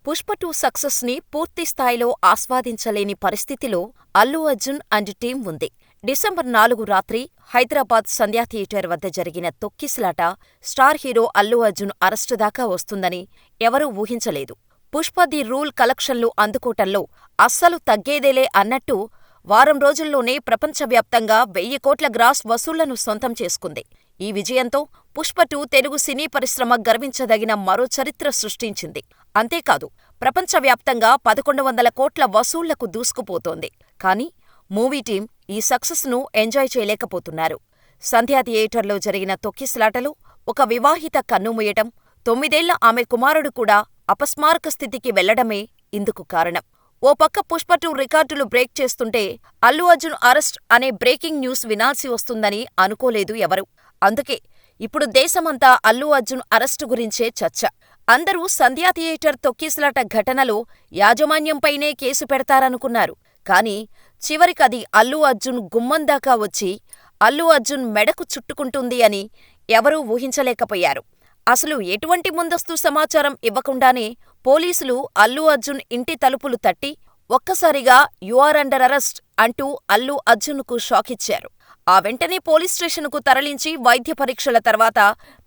Pushpa 2 success ని పూర్తిస్థాయిలో ఆస్వాదించలేని పరిస్థితిలో అల్లు అర్జున్ అండ్ టీం ఉంది. డిసెంబర్ 4 రాత్రి హైదరాబాద్ సంధ్యా థియేటర్ వద్ద జరిగిన తొక్కిసలాట star hero Allu Arjun arrest దాకా వస్తుందని ఎవరూ ఊహించలేదు. పుష్ప ది రూల్ కలెక్షన్లు అందుకోటంలో అస్సలు తగ్గేదేలే అన్నట్టు వారం రోజుల్లోనే ప్రపంచవ్యాప్తంగా 1000 కోట్ల గ్రాస్ వసూళ్లను సొంతం చేసుకుంది. ఈ విజయంతో పుష్ప 2 తెలుగు సినీ పరిశ్రమ గర్వించదగిన మరో చరిత్ర సృష్టించింది. అంతేకాదు, ప్రపంచవ్యాప్తంగా 1100 కోట్ల వసూళ్లకు దూసుకుపోతోంది. కానీ మూవీ టీం ఈ సక్సెస్ ను ఎంజాయ్ చేయలేకపోతున్నారు. సంధ్యా థియేటర్లో జరిగిన తొక్కిసలాటలో ఒక వివాహిత కన్నుమూయటం, 9ఏళ్ల ఆమె కుమారుడు కూడా అపస్మారక స్థితికి వెళ్లడమే ఇందుకు కారణం. ఓ పక్క పుష్ప 2 రికార్డులు బ్రేక్ చేస్తుంటే అల్లు అర్జున్ అరెస్ట్ అనే బ్రేకింగ్ న్యూస్ వినాల్సి వస్తుందని అనుకోలేదు ఎవరూ. అందుకే ఇప్పుడు దేశమంతా అల్లు అర్జున్ అరెస్టు గురించే చర్చ. అందరూ సంధ్యా థియేటర్ తొక్కిసలాట ఘటనలో యాజమాన్యంపైనే కేసు పెడతారనుకున్నారు. కానీ చివరికది అల్లు అర్జున్ గుమ్మం దాకా వచ్చి అల్లు అర్జున్ మెడకు చుట్టుకుంటుంది అని ఎవరూ ఊహించలేకపోయారు. అసలు ఎటువంటి ముందస్తు సమాచారం ఇవ్వకుండానే పోలీసులు అల్లు అర్జున్ ఇంటి తలుపులు తట్టి ఒక్కసారిగా "యు ఆర్ అండర్ అరెస్ట్" అంటూ అల్లు అర్జున్కు షాకిచ్చారు. ఆ వెంటనే పోలీస్ స్టేషన్కు తరలించి వైద్య పరీక్షల తర్వాత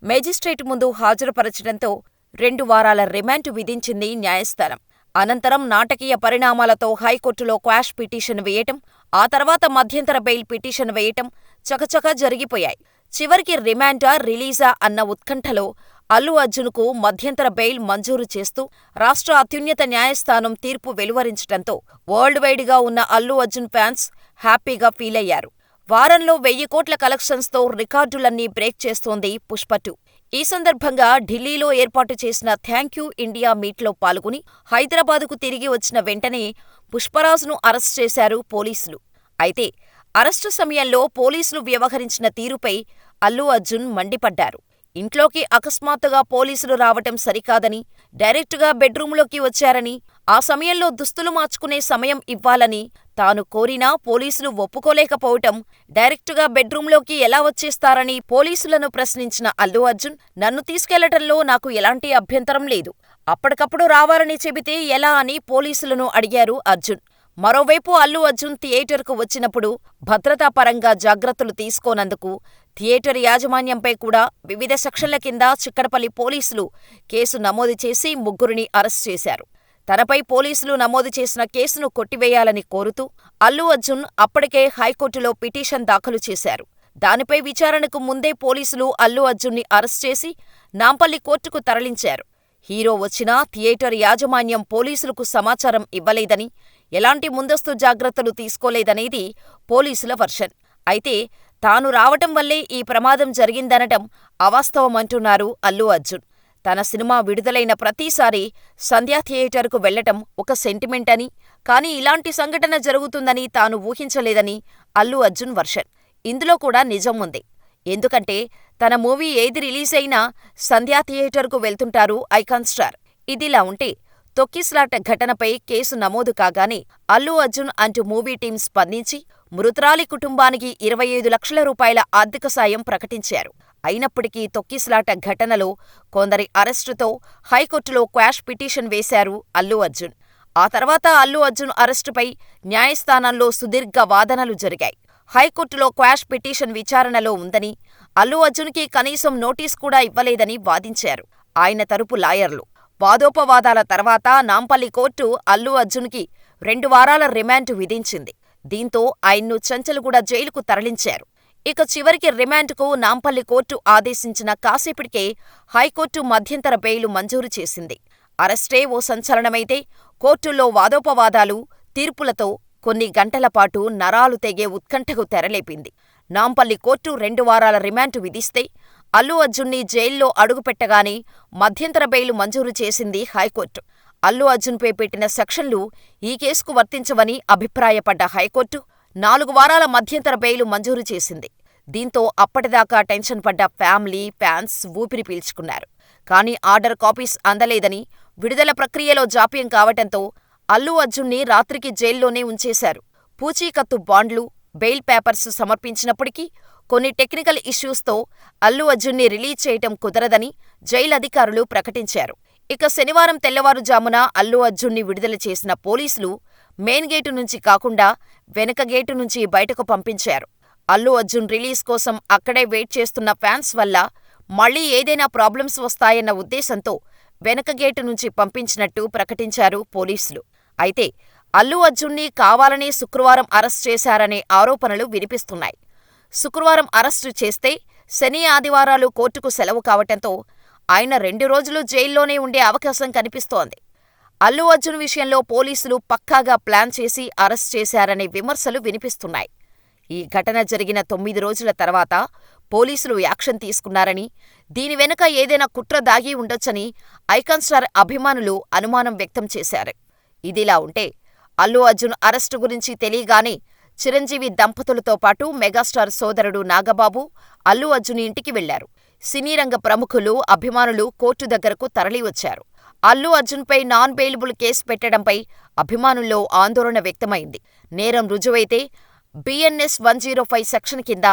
మేజిస్ట్రేట్ ముందు హాజరుపరచడంతో 2 వారాల రిమాండ్ విధించింది న్యాయస్థానం. అనంతరం నాటకీయ పరిణామాలతో హైకోర్టులో క్వాష్ పిటిషన్ వేయటం, ఆ తర్వాత మధ్యంతర బెయిల్ పిటిషన్ వేయటం చకచకా జరిగిపోయాయి. చివరికి రిమాండా, రిలీజా అన్న ఉత్కంఠలో అల్లు అర్జున్కు మధ్యంతర బెయిల్ మంజూరు చేస్తూ రాష్ట్ర అత్యున్నత న్యాయస్థానం తీర్పు వెలువరించటంతో వరల్డ్ వైడ్ గా ఉన్న అల్లు అర్జున్ ఫ్యాన్స్ హ్యాపీగా ఫీలయ్యారు. వారంలో 1000 కోట్ల కలెక్షన్స్తో రికార్డులన్నీ బ్రేక్ చేస్తోంది పుష్ప 2. ఈ సందర్భంగా ఢిల్లీలో ఏర్పాటు చేసిన థ్యాంక్యూ ఇండియా మీట్లో పాల్గొని హైదరాబాదుకు తిరిగి వచ్చిన వెంటనే పుష్పరాజ్ను అరెస్ట్ చేశారు పోలీసులు. అయితే అరెస్టు సమయంలో పోలీసులు వ్యవహరించిన తీరుపై అల్లు అర్జున్ మండిపడ్డారు. ఇంట్లోకి అకస్మాత్తుగా పోలీసులు రావటం సరికాదని, డైరెక్టుగా బెడ్రూంలోకి వచ్చారని, ఆ సమయంలో దుస్తులు మార్చుకునే సమయం ఇవ్వాలని తాను కోరినా పోలీసులు ఒప్పుకోలేకపోవటం, డైరెక్టుగా బెడ్రూంలోకి ఎలా వచ్చేస్తారని పోలీసులను ప్రశ్నించిన అల్లు అర్జున్, "నన్ను తీసుకెళ్లటంలో నాకు ఎలాంటి అభ్యంతరం లేదు. అప్పటికప్పుడు రావాలని చెబితే ఎలా" అని పోలీసులను అడిగారు అర్జున్. మరోవైపు అల్లు అర్జున్ థియేటర్కు వచ్చినప్పుడు భద్రతాపరంగా జాగ్రత్తలు తీసుకోనందుకు థియేటర్ యాజమాన్యంపై కూడా వివిధ సెక్షన్ల కింద చిక్కడపల్లి పోలీసులు కేసు నమోదు చేసి 3 అరెస్ట్ చేశారు. తనపై పోలీసులు నమోదు చేసిన కేసును కొట్టివేయాలని కోరుతూ అల్లు అర్జున్ అప్పటికే హైకోర్టులో పిటిషన్ దాఖలు చేశారు. దానిపై విచారణకు ముందే పోలీసులు అల్లు అర్జున్ని అరెస్ట్ చేసి నాంపల్లి కోర్టుకు తరలించారు. హీరో వచ్చినా థియేటర్ యాజమాన్యం పోలీసులకు సమాచారం ఇవ్వలేదని, ఎలాంటి ముందస్తు జాగ్రత్తలు తీసుకోలేదనేది పోలీసుల వర్షన్. అయితే తాను రావటం వల్లే ఈ ప్రమాదం జరిగిందనటం అవాస్తవమంటున్నారు అల్లు అర్జున్. తన సినిమా విడుదలైన ప్రతిసారీ సంధ్యా థియేటర్కు వెళ్లటం ఒక సెంటిమెంట్ అని, కానీ ఇలాంటి సంఘటన జరుగుతుందని తాను ఊహించలేదని అల్లు అర్జున్ వర్షన్. ఇందులో కూడా నిజం ఉంది. ఎందుకంటే తన మూవీ ఏది రిలీజైనా సంధ్యా థియేటర్కు వెళ్తుంటారు ఐకాన్ స్టార్. ఇదిలా ఉంటే తొక్కిసలాట ఘటనపై కేసు నమోదు కాగానే Allu Arjun and movie team స్పందించి మృతురాలి కుటుంబానికి 25 లక్షల రూపాయల ఆర్థిక సాయం ప్రకటించారు. అయినప్పటికీ తొక్కిసలాట ఘటనలో కొందరి అరెస్టుతో హైకోర్టులో క్వాష్ పిటిషన్ వేశారు అల్లు అర్జున్. ఆ తర్వాత అల్లు అర్జున్ అరెస్టుపై న్యాయస్థానంలో సుదీర్ఘ వాదనలు జరిగాయి. హైకోర్టులో క్వాష్ పిటిషన్ విచారణలో ఉందని, అల్లు అర్జున్కి కనీసం నోటీస్ కూడా ఇవ్వలేదని వాదించారు ఆయన తరపు లాయర్లు. వాదోపవాదాల తర్వాత నాంపల్లి కోర్టు అల్లు అర్జున్కి 2 వారాల రిమాండ్ విధించింది. దీంతో ఆయన్ను చంచల్గూడ జైలుకు తరలించారు. ఇక చివరికి రిమాండ్కు నాంపల్లి కోర్టు ఆదేశించిన కాసేపటికే హైకోర్టు మధ్యంతర బెయిల్ మంజూరు చేసింది. అరెస్టే ఓ సంచలనమైతే కోర్టుల్లో వాదోపవాదాలు, తీర్పులతో కొన్ని గంటలపాటు నరాలు తెగే ఉత్కంఠకు తెరలేపింది. నాంపల్లి కోర్టు 2 వారాల రిమాండ్ విధిస్తే అల్లు అర్జున్ని జైల్లో అడుగుపెట్టగానే మధ్యంతర బెయిల్ మంజూరు చేసింది హైకోర్టు. అల్లు అర్జున్పై పెట్టిన సెక్షన్లు ఈ కేసుకు వర్తించవని అభిప్రాయపడ్డ హైకోర్టు 4 వారాల మధ్యంతర బెయిల్ మంజూరు చేసింది. దీంతో అప్పటిదాకా టెన్షన్ పడ్డ ఫ్యామిలీ, ఫ్యాన్స్ ఊపిరి పీల్చుకున్నారు. కానీ ఆర్డర్ కాపీస్ అందలేదని, విడుదల ప్రక్రియలో జాప్యం కావటంతో అల్లు అర్జున్ని రాత్రికి జైల్లోనే ఉంచేశారు. పూచీకత్తు బాండ్లు, బెయిల్ పేపర్స్ సమర్పించినప్పటికీ కొన్ని టెక్నికల్ ఇష్యూస్తో అల్లు అర్జున్ని రిలీజ్ చేయటం కుదరదని జైలధికారులు ప్రకటించారు. ఇక శనివారం తెల్లవారుజామున అల్లు అర్జున్ని విడుదల చేసిన పోలీసులు మెయిన్ గేటు నుంచి కాకుండా వెనక గేటు నుంచి బయటకు పంపించారు. అల్లు అర్జున్ రిలీజ్ కోసం అక్కడే వెయిట్ చేస్తున్న ఫ్యాన్స్ వల్ల మళ్లీ ఏదైనా ప్రాబ్లమ్స్ వస్తాయన్న ఉద్దేశంతో వెనక గేటు నుంచి పంపించినట్టు ప్రకటించారు పోలీసులు. అయితే అల్లు అర్జున్ని కావాలనే శుక్రవారం అరెస్ట్ చేశారనే ఆరోపణలు వినిపిస్తున్నాయి. శుక్రవారం అరెస్టు చేస్తే శని, ఆదివారాలు కోర్టుకు సెలవు కావటంతో ఆయన 2 రోజులు జైల్లోనే ఉండే అవకాశం కనిపిస్తోంది. అల్లు అర్జున్ విషయంలో పోలీసులు పక్కాగా ప్లాన్ చేసి అరెస్ట్ చేశారనే విమర్శలు వినిపిస్తున్నాయి. ఈ ఘటన జరిగిన 9 రోజుల తర్వాత పోలీసులు యాక్షన్ తీసుకున్నారని, దీని వెనుక ఏదైనా కుట్ర దాగి ఉండొచ్చని ఐకాన్ స్టార్ అభిమానులు అనుమానం వ్యక్తం చేశారు. ఇదిలా ఉంటే అల్లు అర్జున్ అరెస్టు గురించి తెలియగానే చిరంజీవి దంపతులతో పాటు మెగాస్టార్ సోదరుడు నాగబాబు అల్లు అర్జున్ ఇంటికి వెళ్లారు. సినీ రంగ ప్రముఖులు, అభిమానులు కోర్టు దగ్గరకు తరలివచ్చారు. అల్లు అర్జున్పై నాన్ బెయిలబుల్ కేసు పెట్టడంపై అభిమానుల్లో ఆందోళన వ్యక్తమైంది. నేరం రుజువైతే BNS 105 సెక్షన్ కింద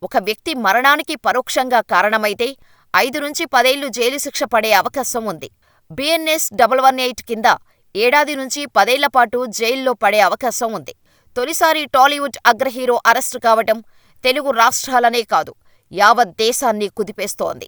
ఒక వ్యక్తి మరణానికి పరోక్షంగా కారణమైతే 5 నుంచి 10 ఏళ్లు జైలు శిక్ష పడే అవకాశం ఉంది. BNS 118 కింద ఏడాది నుంచి 10 ఏళ్ల పాటు జైల్లో పడే అవకాశం ఉంది. తొలిసారి టాలీవుడ్ అగ్రహీరో అరెస్టు కావటం తెలుగు రాష్ట్రాలనే కాదు, యావత్ దేశాన్ని కుదిపేస్తోంది.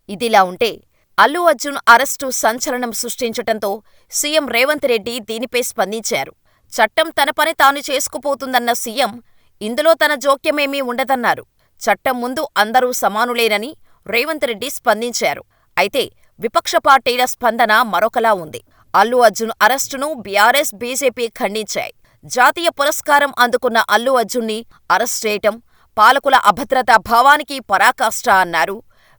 ఇదిలా ఉంటే అల్లు అర్జున్ అరెస్టు సంచలనం సృష్టించటంతో సీఎం రేవంత్ రెడ్డి దీనిపై స్పందించారు. చట్టం తన పని తాను చేసుకుపోతుందన్న సీఎం ఇందులో తన జోక్యమేమీ ఉండదన్నారు. చట్టం ముందు అందరూ సమానులేనని రేవంత్ రెడ్డి స్పందించారు. అయితే విపక్ష పార్టీల స్పందన మరొకలా ఉంది. అల్లు అర్జున్ అరెస్టును బీఆర్ఎస్, బీజేపీ ఖండించాయి. జాతీయ పురస్కారం అందుకున్న అల్లు అర్జున్ని అరెస్ట్ చేయటం పాలకుల అభద్రతా భావానికి పరాకాష్ట అన్నారు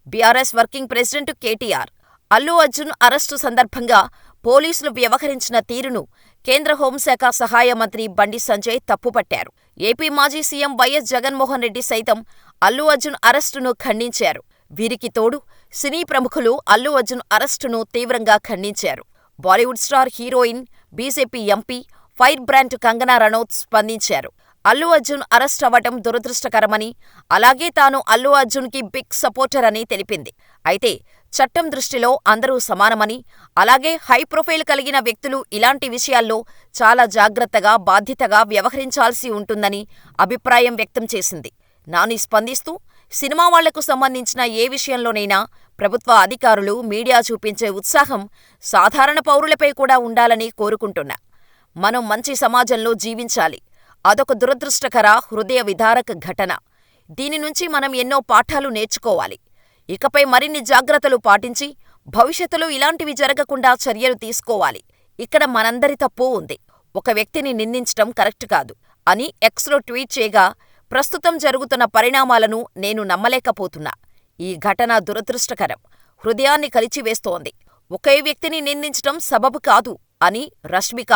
BRS working president KTR. Allu Arjun arrest సందర్భంగా పోలీసులు వ్యవహరించిన తీరును కేంద్ర హోంశాఖ సహాయ మంత్రి బండి సంజయ్ తప్పుపట్టారు. ఏపీ మాజీ సీఎం వైఎస్ జగన్మోహన్ రెడ్డి సైతం అల్లు అర్జున్ అరెస్టును ఖండించారు. వీరికి తోడు సినీ ప్రముఖులు అల్లు అర్జున్ అరెస్టును తీవ్రంగా ఖండించారు. Bollywood star heroine, BJP MP, fire brand Kangana Ranaut స్పందించారు. అల్లు అర్జున్ అరెస్ట్ అవ్వటం దురదృష్టకరమని, అలాగే తాను అల్లు అర్జున్కి బిగ్ సపోర్టర్ అని తెలిపింది. అయితే చట్టం దృష్టిలో అందరూ సమానమని, అలాగే హై ప్రొఫైల్ కలిగిన వ్యక్తులు ఇలాంటి విషయాల్లో చాలా జాగ్రత్తగా, బాధ్యతగా వ్యవహరించాల్సి ఉంటుందని అభిప్రాయం వ్యక్తం చేసింది. నాని స్పందిస్తూ, సినిమా వాళ్లకు సంబంధించిన ఏ విషయంలోనైనా ప్రభుత్వ అధికారులు, మీడియా చూపించే ఉత్సాహం సాధారణ పౌరులపై కూడా ఉండాలని కోరుకుంటున్నా. మనం మంచి సమాజంలో జీవించాలి. అదొక దురదృష్టకర, హృదయ విదారక ఘటన. దీని నుంచి మనం ఎన్నో పాఠాలు నేర్చుకోవాలి. ఇకపై మరిన్ని జాగ్రత్తలు పాటించి భవిష్యత్తులో ఇలాంటివి జరగకుండా చర్యలు తీసుకోవాలి. ఇక్కడ మనందరి తప్పూ ఉంది. ఒక వ్యక్తిని నిందించటం కరెక్ట్ కాదు అని ఎక్స్లో ట్వీట్ చేయగా, ప్రస్తుతం జరుగుతున్న పరిణామాలను నేను నమ్మలేకపోతున్నా. ఈ ఘటన దురదృష్టకరం, హృదయాన్ని కలిచివేస్తోంది. ఒకే వ్యక్తిని నిందించటం సబబు కాదు అని రష్మిక,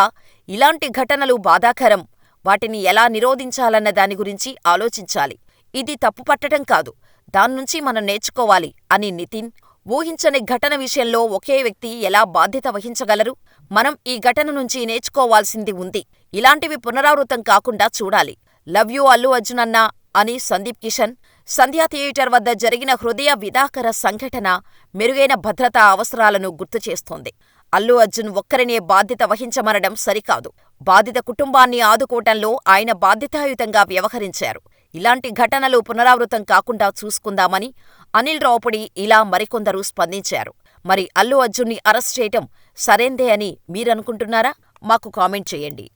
ఇలాంటి ఘటనలు బాధాకరం, వాటిని ఎలా నిరోధించాలన్న దాని గురించి ఆలోచించాలి. ఇది తప్పుపట్టటం కాదు, దాన్నుంచి మనం నేర్చుకోవాలి అని నితిన్, ఊహించని ఘటన విషయంలో ఒకే వ్యక్తి ఎలా బాధ్యత వహించగలరు? మనం ఈ ఘటన నుంచి నేర్చుకోవాల్సింది ఉంది. ఇలాంటివి పునరావృతం కాకుండా చూడాలి. లవ్ యూ అల్లు అర్జున్ అన్నా అని సందీప్ కిషన్, సంధ్యా థియేటర్ వద్ద జరిగిన హృదయ విదాకర సంఘటన మెరుగైన భద్రతా అవసరాలను గుర్తుచేస్తోంది. అల్లు అర్జున్ ఒక్కరినే బాధ్యత వహించమనడం సరికాదు. బాధిత కుటుంబాన్ని ఆదుకోవటంలో ఆయన బాధ్యతాయుతంగా వ్యవహరించారు. ఇలాంటి ఘటనలు పునరావృతం కాకుండా చూసుకుందామని అనిల్ రావుపుడి, ఇలా మరికొందరు స్పందించారు. మరి అల్లు అర్జున్ని అరెస్ట్ చేయటం సరైందే అని మీరనుకుంటున్నారా? మాకు కామెంట్ చేయండి.